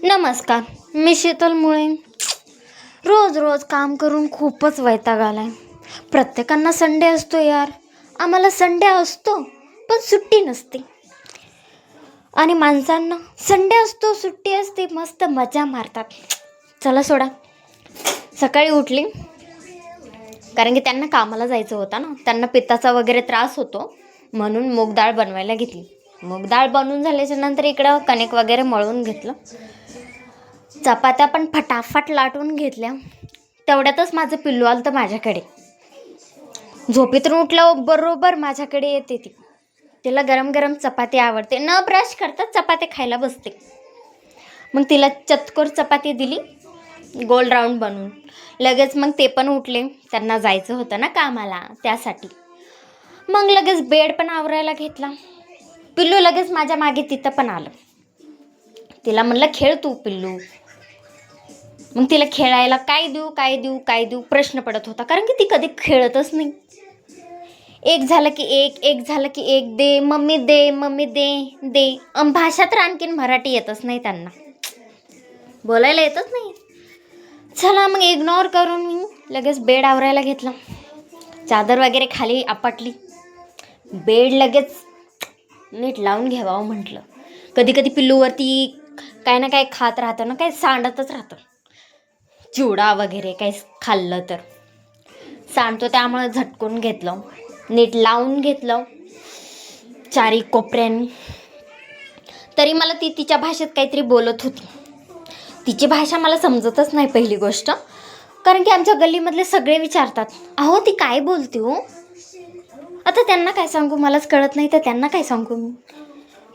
नमस्कार, मी शीतल मुळे. रोज रोज काम करून खूपच वैताग आलाय. प्रत्येकांना संडे असतो यार. आम्हाला संडे असतो पण सुट्टी नसते. आणि माणसांना संडे असतो, सुट्टी असते, मस्त मजा मारतात. चला सोडा. सकाळी उठली कारण की त्यांना कामाला जायचं होतं ना. त्यांना पित्ताचा वगैरे त्रास होतो म्हणून मूग डाळ बनवायला घेतली. मूग डाळ बनवून झाल्याच्या नंतर इकडं कणिक वगैरे मळून घेतलं. चपात्या पण फटाफट लाटून घेतल्या. तेवढ्यातच माझं पिल्लू आलं तर माझ्याकडे. झोपेतून उठलं बरोबर माझ्याकडे येते ती. तिला गरम गरम चपाती आवडते. न ब्रश करता चपाती खायला बसते. मग तिला चतकोर चपाती दिली, गोल राऊंड बनवून. लगेच मग ते पण उठले. त्यांना जायचं होतं ना कामाला, त्यासाठी. मग लगेच बेड पण आवरायला घेतला. पिल्लू लगेच माझ्या मागे तिथं पण आलं. तिला म्हणलं खेळ तू पिल्लू. मग तिला खेळायला काय देऊ प्रश्न पडत होता, कारण की ती कधी खेळतच नाही. एक झालं की एक दे मम्मी दे. भाषा तर आणखीन मराठी येतच नाही त्यांना, बोलायला येतच नाही. चला मग इग्नोर करून मी लगेच बेड आवरायला घेतला. चादर वगैरे खाली आपटली. बेड लगेच नीट लावून घ्यावं म्हटलं. कधी कधी पिल्लूवरती काय ना काय खात राहतं ना, काय सांडतच राहतं. चिवडा वगैरे काही खाल्लं तर सांडतो, त्यामुळे झटकून घेतलं, नीट लावून घेतलं चारी कोपऱ्यांनी. तरी मला ती तिच्या भाषेत काहीतरी बोलत होती. तिची भाषा मला समजतच नाही पहिली गोष्ट, कारण की आमच्या गल्लीमधले सगळे विचारतात, अहो ती काय बोलते हो. आता त्यांना काय सांगू, मलाच कळत नाही तर त्यांना काय सांगू मी.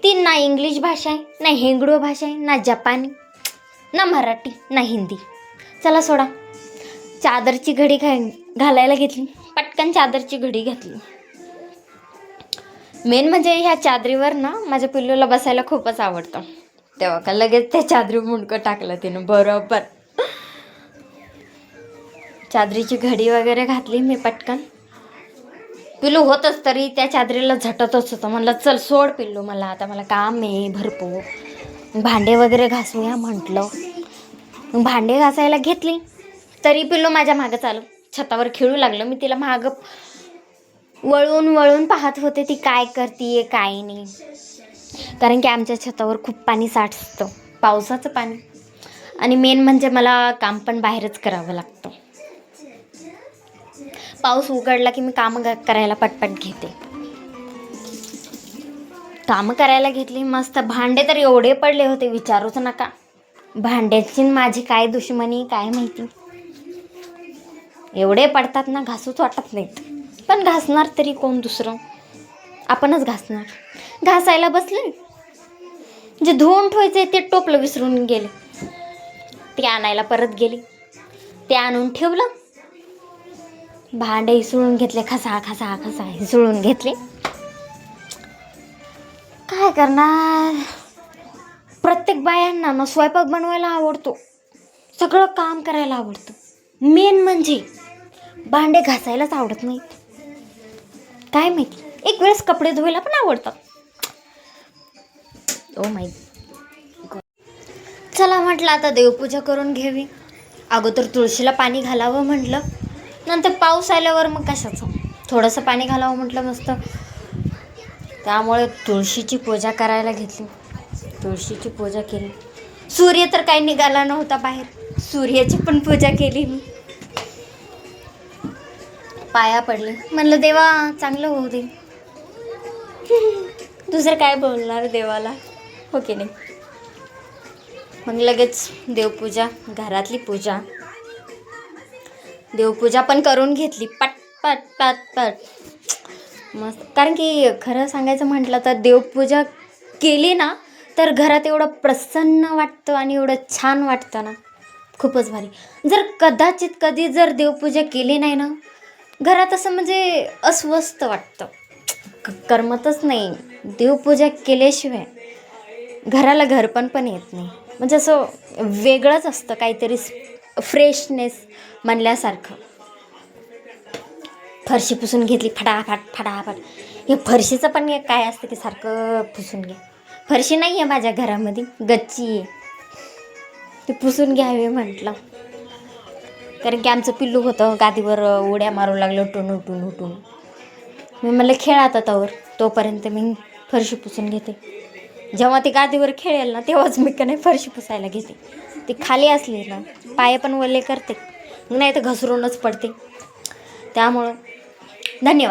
ती ना इंग्लिश भाषा आहे, ना हेंगडो भाषा आहे, ना जपानी, ना मराठी, ना हिंदी. चला सोडा. चादरची घडी घालायला घेतली. पटकन चादरची घडी घातली. मेन म्हणजे ह्या चादरीवर ना माझ्या पिल्लूला बसायला खूपच आवडतं. तेव्हा का लगेच त्या चादरी मुंडकं टाकलं तिनं बरोबर. चादरीची घडी वगैरे घातली मी पटकन. पिल्लू होतच तरी त्या चादरीला झटतच होतं. म्हणलं चल सोड पिल्लू, मला काम आहे भरपूर. भांडे वगैरे घासूया म्हटलं. भांडे घासायला घेतली तरी पिल्लू माझ्या मागं आलं. छतावर खेळू लागलं. मी तिला मागं वळून पाहत होते ती काय करतीये काय नाही. कारण की आमच्या छतावर खूप पाणी साठतं, पावसाचं पाणी. आणि मेन म्हणजे मला काम पण बाहेरच करावं लागतं. पाऊस उघडला की मी कामं करायला पटपट घेते. कामं करायला घेतली मस्त. भांडे तर एवढे पडले होते विचारूच नका. भांड्याची माझी काय दुश्मनी काय माहिती. एवढे पडतात ना, घासूच वाटत नाहीत. पण घासणार तरी कोण दुसरं, आपणच घासणार. घासायला बसले, जे धुवून ठेवायचे ते टोपलं विसरून गेले. ते आणायला परत गेली. ते आणून ठेवलं. भांडे हिसळून घेतले, खसा हिसळून घेतले. काय करणार. प्रत्येक बायांना ना स्वयंपाक बनवायला आवडतो, सगळं काम करायला आवडतं. मेन म्हणजे भांडे घासायलाच आवडत नाहीत. काय माहिती. एक वेळेस कपडे धुवायला पण आवडतात. Oh my God. चला म्हटलं आता देवपूजा करून घ्यावी. अगोदर तुळशीला पाणी घालावं म्हटलं, नंतर पाऊस आल्यावर मग कशाचं थोडंसं पाणी घालावं म्हटलं मस्त. त्यामुळे तुळशीची पूजा करायला घेतली. तुळशीची पूजा केली. सूर्य तर काही निघाला नव्हता बाहेर, सूर्याची पण पूजा केली मी. पाया पडले, म्हणलं देवा चांगलं होऊ दे. दुसरं काय बोलणार देवाला, हो की नाही. मग लगेच देवपूजा, घरातली पूजा, देवपूजा पण करून घेतली पट मस्त. कारण की खरं सांगायचं म्हटलं तर देवपूजा केली ना तर घरात एवढं प्रसन्न वाटतं आणि एवढं छान वाटतं ना, खूपच भारी. जर कदाचित कधी जर देवपूजा केली नाही ना, घरात असं म्हणजे अस्वस्थ वाटतं, करमतच नाही. देवपूजा केल्याशिवाय घराला घरपण पण येत नाही. म्हणजे असं वेगळंच असतं काहीतरी, फ्रेशनेस म्हणल्यासारखं. फरशी पुसून घेतली फटाफट. हे फरशीचं पण एक काय असतं की सारखं पुसून घ्या. फरशी नाही आहे माझ्या घरामध्ये, गच्ची आहे. ते पुसून घ्यावे म्हटलं. कारण की आमचं पिल्लू होतं गादीवर उड्या मारू लागलं उठून उठून उठून. मी म्हणलं खेळा आता तवर, तोपर्यंत मी फरशी पुसून घेते. जेव्हा ती गादीवर खेळेल ना तेव्हाच मी का नाही फरशी पुसायला घेते. ती खाली असली ना पाय पण वल्ले करते, नाही तर घसरूनच पडते. त्यामुळं धन्यवाद.